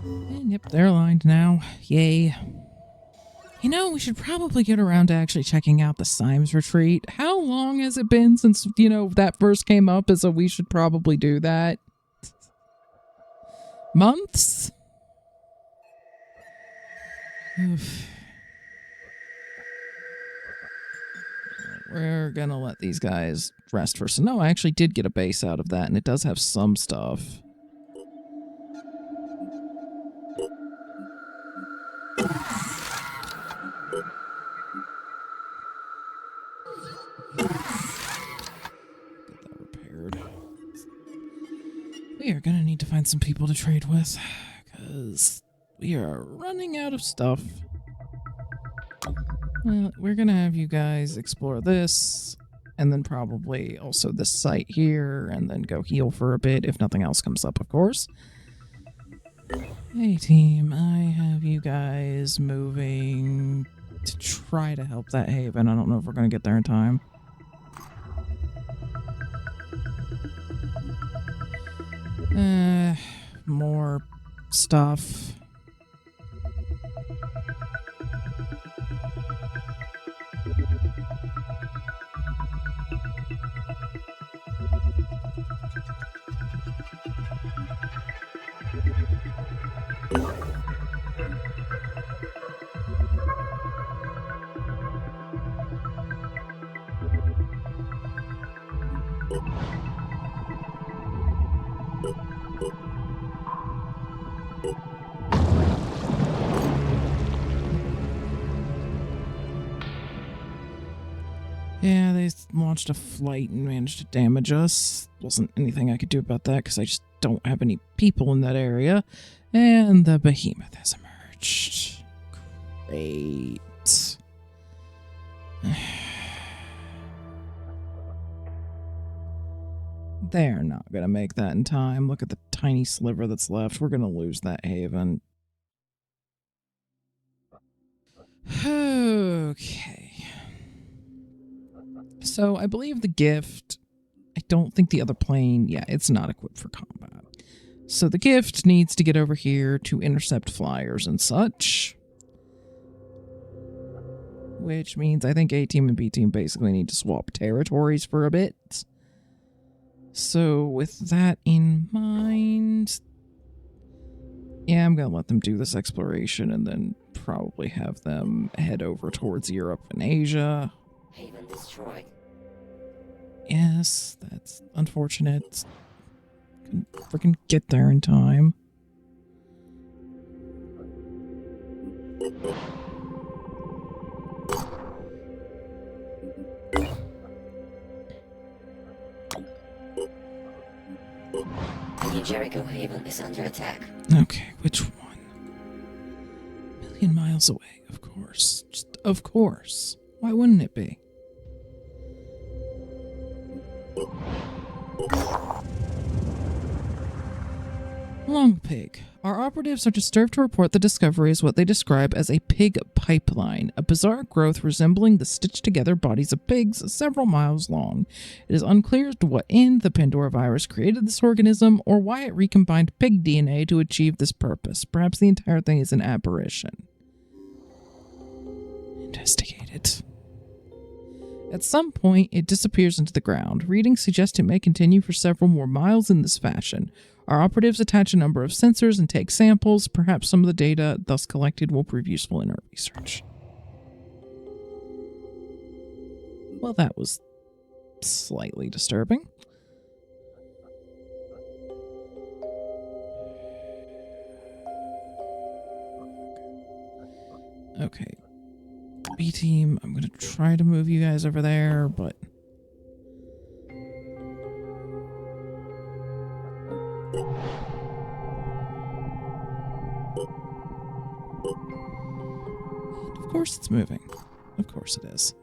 And yep, they're aligned now. Yay. You know, we should probably get around to actually checking out the Symes retreat. How long has it been since, you know, that first came up as a we should probably do that? Months? Oof. We're gonna let these guys rest first. So no, I actually did get a base out of that, and it does have some stuff. We are going to need to find some people to trade with, because we are running out of stuff. Well, we're going to have you guys explore this, and then probably also this site here, and then go heal for a bit, if nothing else comes up, of course. Hey, team, I have you guys moving to try to help that haven. I don't know if we're going to get there in time. More stuff. Yeah, they launched a flight and managed to damage us. Wasn't anything I could do about that because I just don't have any people in that area. And the behemoth has emerged. Great. They're not going to make that in time. Look at the tiny sliver that's left. We're going to lose that haven. Okay. So I believe the gift, I don't think the other plane, yeah, it's not equipped for combat. So the gift needs to get over here to intercept flyers and such. Which means I think A team and B team basically need to swap territories for a bit. So with that in mind, yeah, I'm going to let them do this exploration and then probably have them head over towards Europe and Asia. Haven destroyed. Yes, that's unfortunate. Couldn't freaking get there in time. The new Jericho Haven is under attack. Okay, which one? A million miles away, of course. Just of course. Why wouldn't it be? Long pig. Our operatives are disturbed to report the discovery is what they describe as a pig pipeline, a bizarre growth resembling the stitched-together bodies of pigs several miles long. It is unclear as to what end the Pandora virus created this organism, or why it recombined pig DNA to achieve this purpose. Perhaps the entire thing is an aberration. Investigate it. At some point, it disappears into the ground. Readings suggest it may continue for several more miles in this fashion. Our operatives attach a number of sensors and take samples. Perhaps some of the data thus collected will prove useful in our research. Well, that was slightly disturbing. Okay. B team, I'm going to try to move you guys over there, but... And of course it's moving. Of course it is.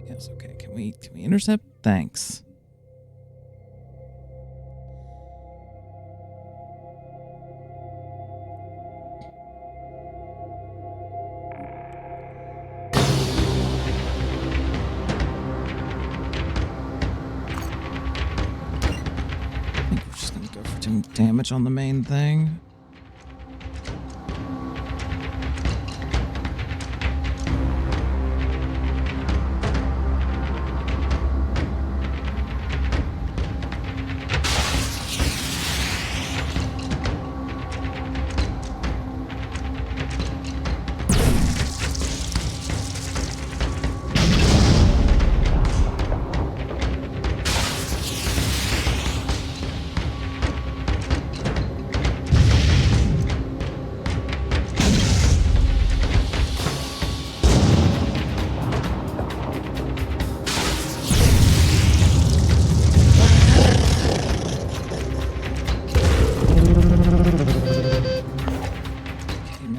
Yes, okay. Can we intercept? Thanks. I think we're just gonna go for some damage on the main thing.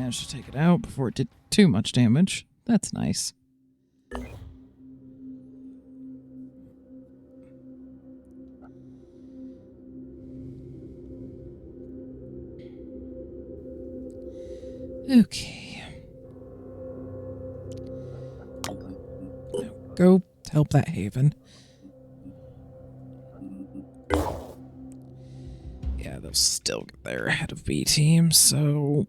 To take it out before it did too much damage. That's nice. Okay. Now go help that Haven. Yeah, they'll still get there ahead of B team, so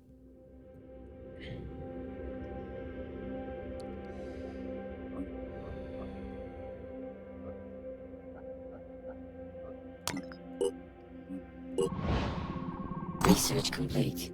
Research complete.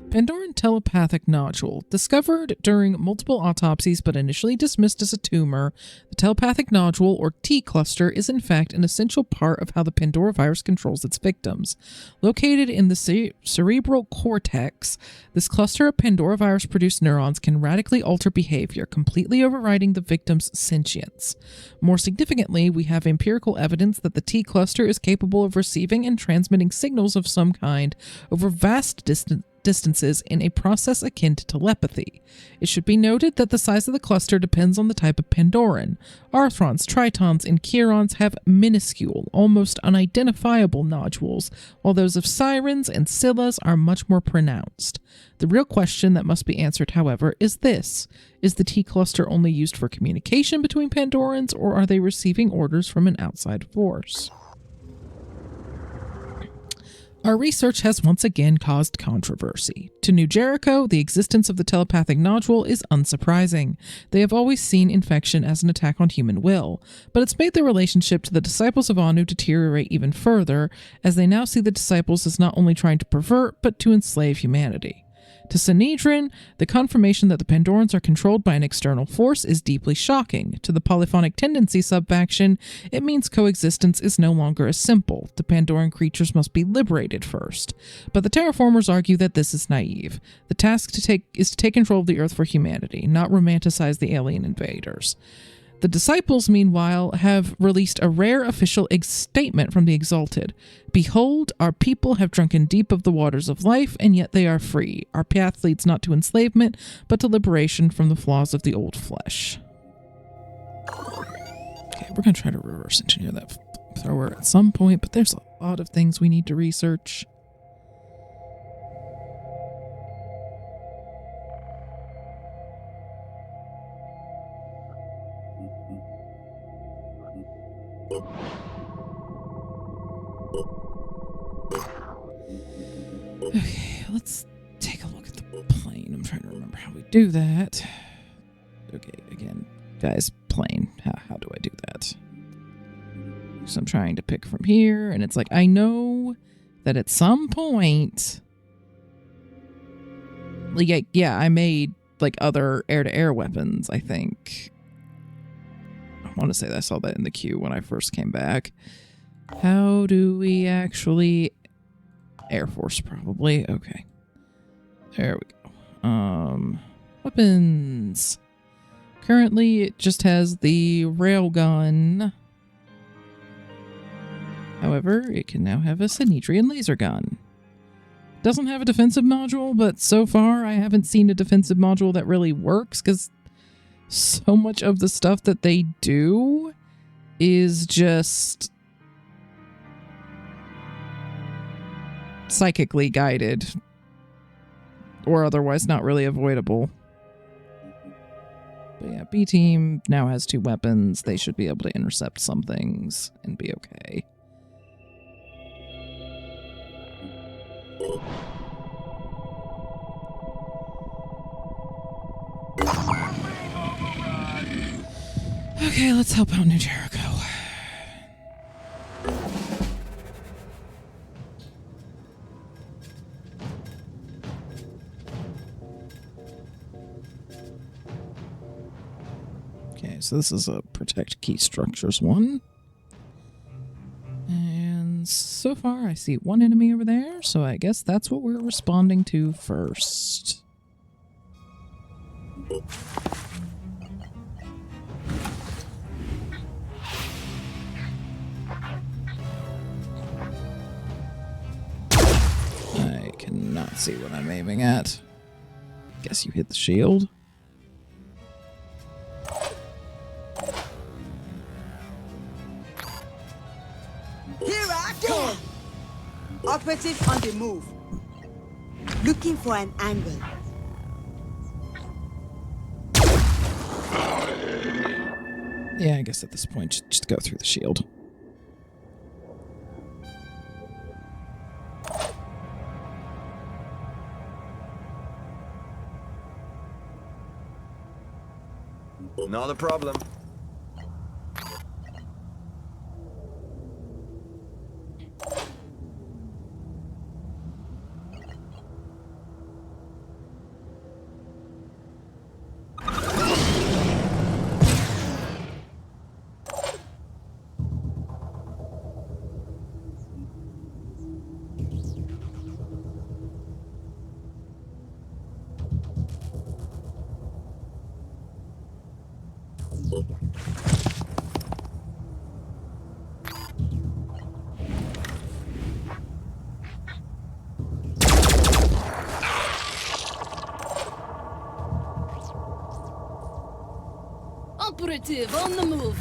Pandoran telepathic nodule. Discovered during multiple autopsies but initially dismissed as a tumor, the telepathic nodule, or T cluster, is in fact an essential part of how the Pandora virus controls its victims. Located in the cerebral cortex, this cluster of Pandora virus-produced neurons can radically alter behavior, completely overriding the victim's sentience. More significantly, we have empirical evidence that the T cluster is capable of receiving and transmitting signals of some kind over vast distances in a process akin to telepathy. It should be noted that the size of the cluster depends on the type of Pandoran. Arthrons, Tritons, and Chirons have minuscule, almost unidentifiable nodules, while those of Sirens and Scyllas are much more pronounced. The real question that must be answered, however, is this. Is the T cluster only used for communication between Pandorans, or are they receiving orders from an outside force? Our research has once again caused controversy. To New Jericho, the existence of the telepathic nodule is unsurprising. They have always seen infection as an attack on human will, but it's made their relationship to the disciples of Anu deteriorate even further, as they now see the disciples as not only trying to pervert, but to enslave humanity. To Sanhedrin, the confirmation that the Pandorans are controlled by an external force is deeply shocking. To the polyphonic tendency subfaction, it means coexistence is no longer as simple. The Pandoran creatures must be liberated first. But the terraformers argue that this is naive. The task is to take control of the Earth for humanity, not romanticize the alien invaders. The disciples, meanwhile, have released a rare official statement from the Exalted. Behold, our people have drunken deep of the waters of life, and yet they are free. Our path leads not to enslavement, but to liberation from the flaws of the old flesh. Okay, we're going to try to reverse engineer that thrower at some point, but there's a lot of things we need to research. Okay, let's take a look at the plane. I'm trying to remember how we do that. Okay, again, guys, plane. How do I do that? So I'm trying to pick from here, and it's like, I know that at some point, like, yeah, I made, like, other air-to-air weapons, I think. I want to say that I saw that in the queue when I first came back. How do we actually... Air Force, probably. Okay. There we go. Weapons. Currently, it just has the railgun. However, it can now have a Sanhedrian laser gun. Doesn't have a defensive module, but so far I haven't seen a defensive module that really works, because so much of the stuff that they do is just psychically guided or otherwise not really avoidable. But yeah, B team now has 2 weapons. They should be able to intercept some things and be okay. Okay, let's help out New Jericho. Okay, so this is a protect key structures one. And so far I see 1 enemy over there, so I guess that's what we're responding to first. I cannot see what I'm aiming at. Guess you hit the shield. Here I come! Operative on the move. Looking for an angle. Yeah, I guess at this point, just go through the shield. Not a problem. Operative on the move.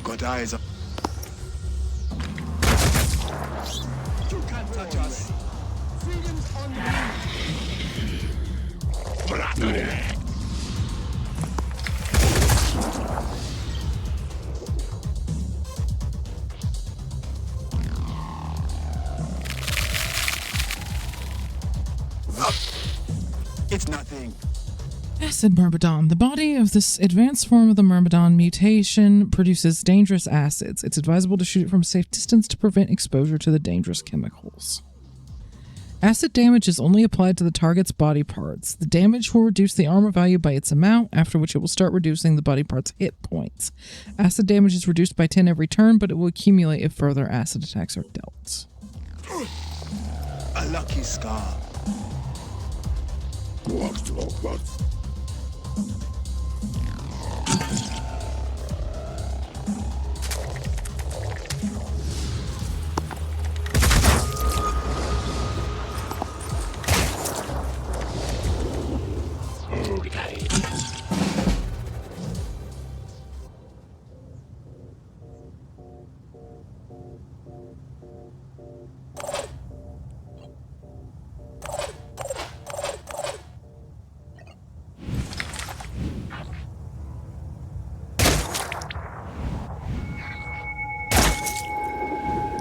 Got eyes up. You can't touch us. Freedom's on the move. It's nothing. Acid myrmidon. The body of this advanced form of the myrmidon mutation produces dangerous acids. It's advisable to shoot it from a safe distance to prevent exposure to the dangerous chemicals. Acid damage is only applied to the target's body parts. The damage will reduce the armor value by its amount, after which it will start reducing the body part's hit points. Acid damage is reduced by 10 every turn, but it will accumulate if further acid attacks are dealt. A lucky scar.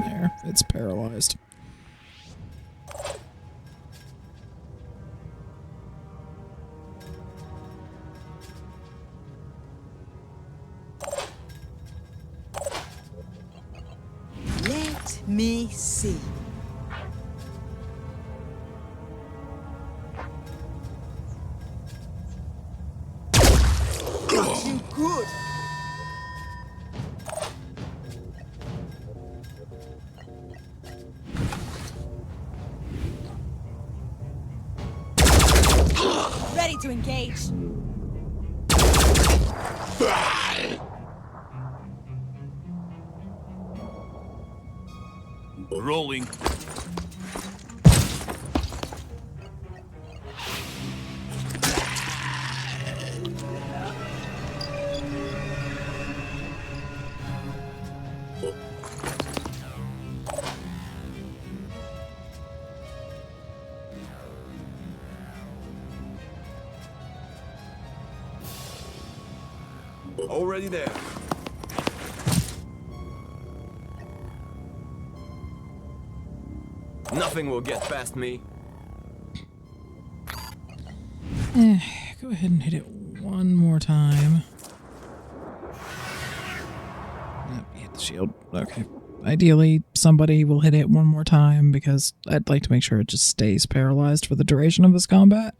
There, it's paralyzed. Let me see. Got you good. Ready to engage. Rolling. Already there. Nothing will get past me. Go ahead and hit it one more time. Yep, hit the shield. Okay. Ideally, somebody will hit it one more time because I'd like to make sure it just stays paralyzed for the duration of this combat.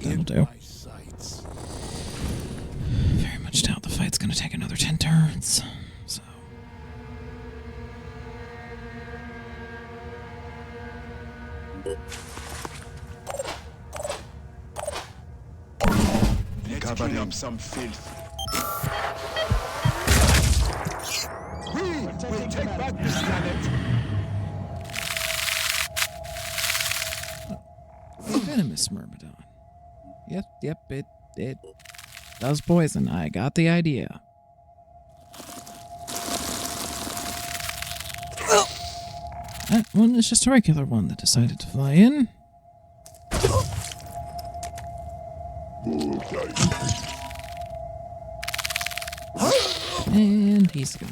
That'll do. Very much doubt the fight's gonna take another 10 turns, so. Covering up some filth. We will take back this planet. Venomous Myrmidon. Yep, it does poison. I got the idea. That one is just a regular one that decided to fly in. And he's gone.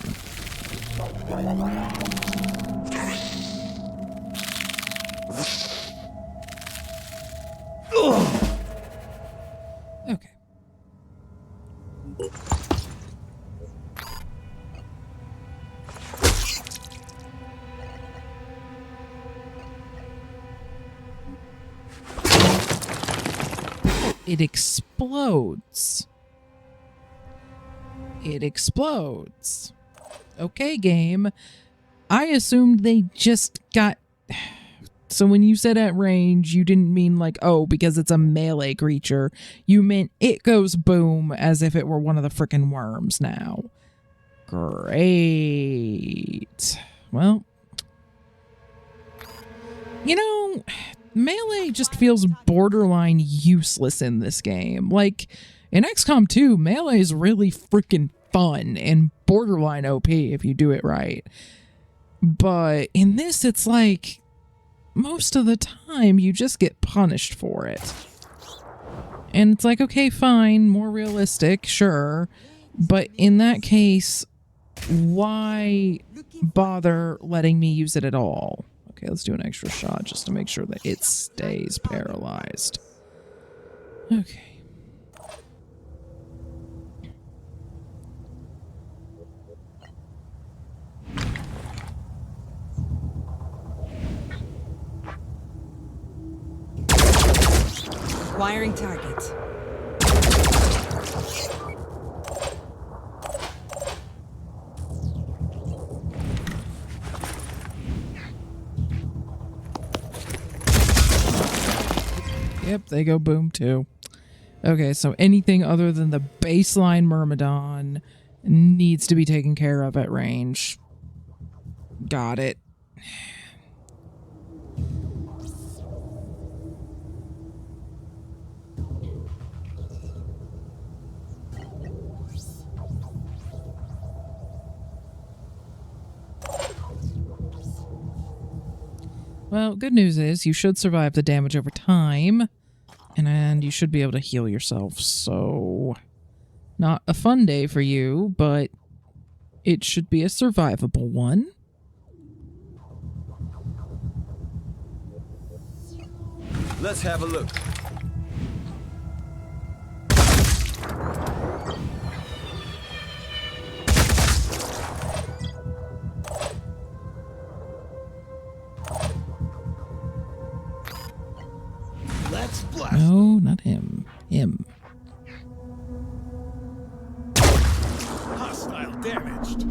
Okay. It explodes. It explodes. Okay, game. I assumed they just got... So when you said at range, you didn't mean like, oh, because it's a melee creature. You meant it goes boom as if it were one of the frickin' worms now. Great. Well, you know, melee just feels borderline useless in this game. Like, in XCOM 2, melee is really freaking fun and borderline OP if you do it right. But in this, it's like... most of the time, you just get punished for it. And it's like, okay, fine, more realistic, sure. But in that case, why bother letting me use it at all? Okay, let's do an extra shot just to make sure that it stays paralyzed. Okay. Acquiring target. Yep, they go boom too. Okay, so anything other than the baseline Myrmidon needs to be taken care of at range. Got it. Well, good news is you should survive the damage over time, and you should be able to heal yourself, so not a fun day for you, but it should be a survivable one. Let's have a look. Blast. No, not him. Him. Hostile damaged.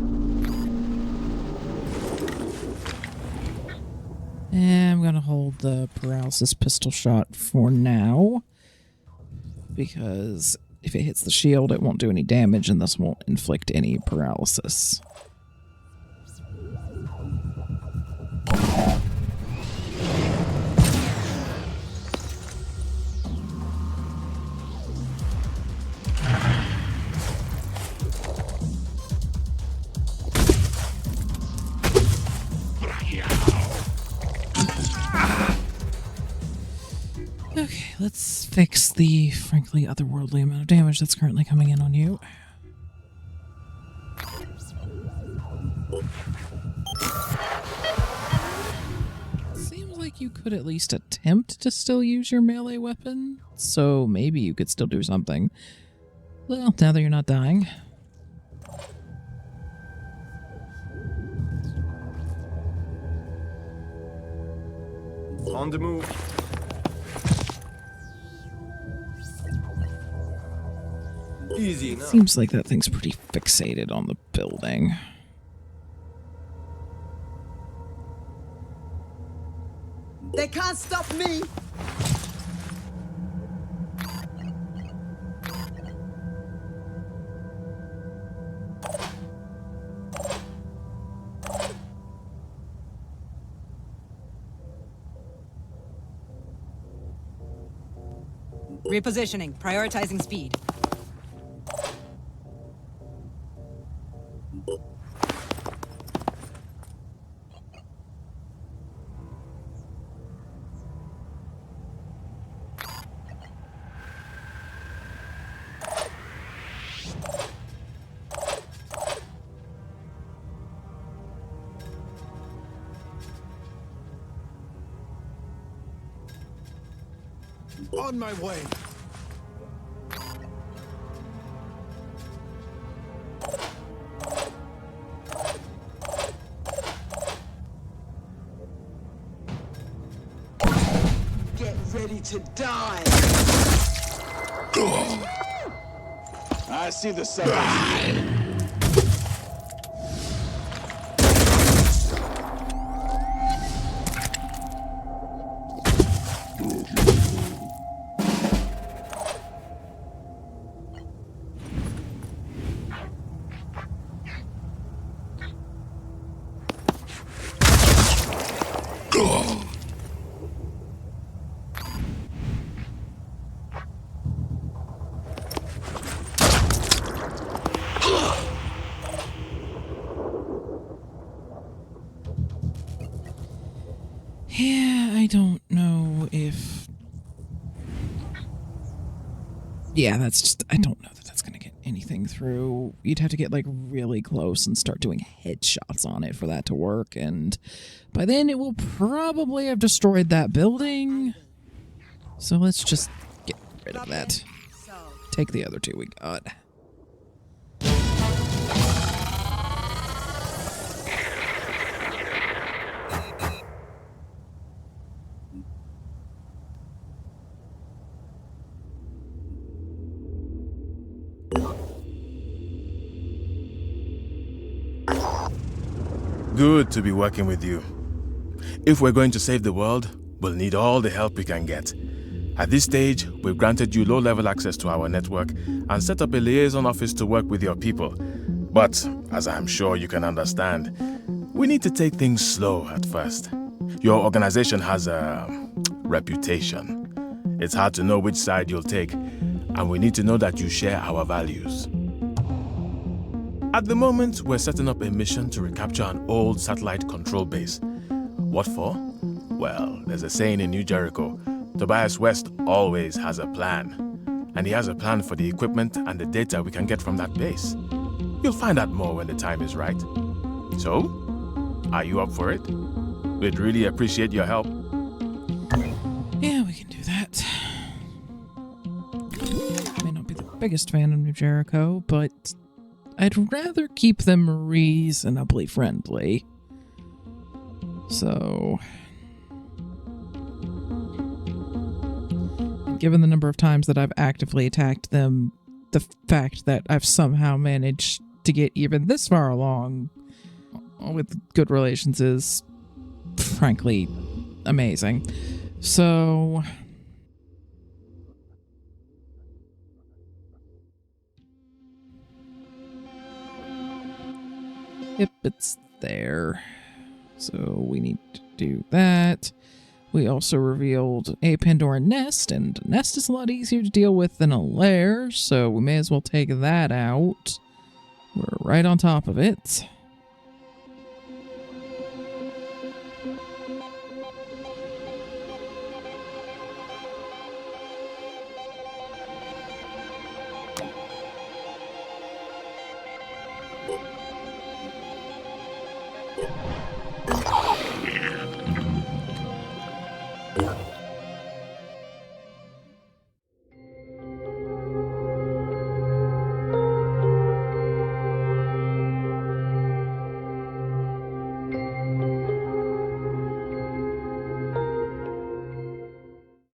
And I'm gonna hold the paralysis pistol shot for now, because if it hits the shield, it won't do any damage, and this won't inflict any paralysis. Okay, let's fix the, frankly, otherworldly amount of damage that's currently coming in on you. Seems like you could at least attempt to still use your melee weapon, so maybe you could still do something. Well, now that you're not dying. On the move. Easy enough. Seems like that thing's pretty fixated on the building. They can't stop me. Repositioning, prioritizing speed. On my way. Get ready to die. I see the sun. Yeah, I don't know if... Yeah, that's just... I don't know that that's going to get anything through. You'd have to get, like, really close and start doing headshots on it for that to work, and by then it will probably have destroyed that building. So let's just get rid of that. Take the other two we got. Good to be working with you. If we're going to save the world, we'll need all the help we can get. At this stage, we've granted you low-level access to our network and set up a liaison office to work with your people. But, as I'm sure you can understand, we need to take things slow at first. Your organization has a reputation. It's hard to know which side you'll take, and we need to know that you share our values. At the moment, we're setting up a mission to recapture an old satellite control base. What for? Well, there's a saying in New Jericho, Tobias West always has a plan. And he has a plan for the equipment and the data we can get from that base. You'll find out more when the time is right. So, are you up for it? We'd really appreciate your help. Yeah, we can do that. May not be the biggest fan of New Jericho, but I'd rather keep them reasonably friendly. So... given the number of times that I've actively attacked them, the fact that I've somehow managed to get even this far along with good relations is frankly amazing. So yep, it's there. So we need to do that. We also revealed a Pandoran nest, and a nest is a lot easier to deal with than a lair, so we may as well take that out. We're right on top of it.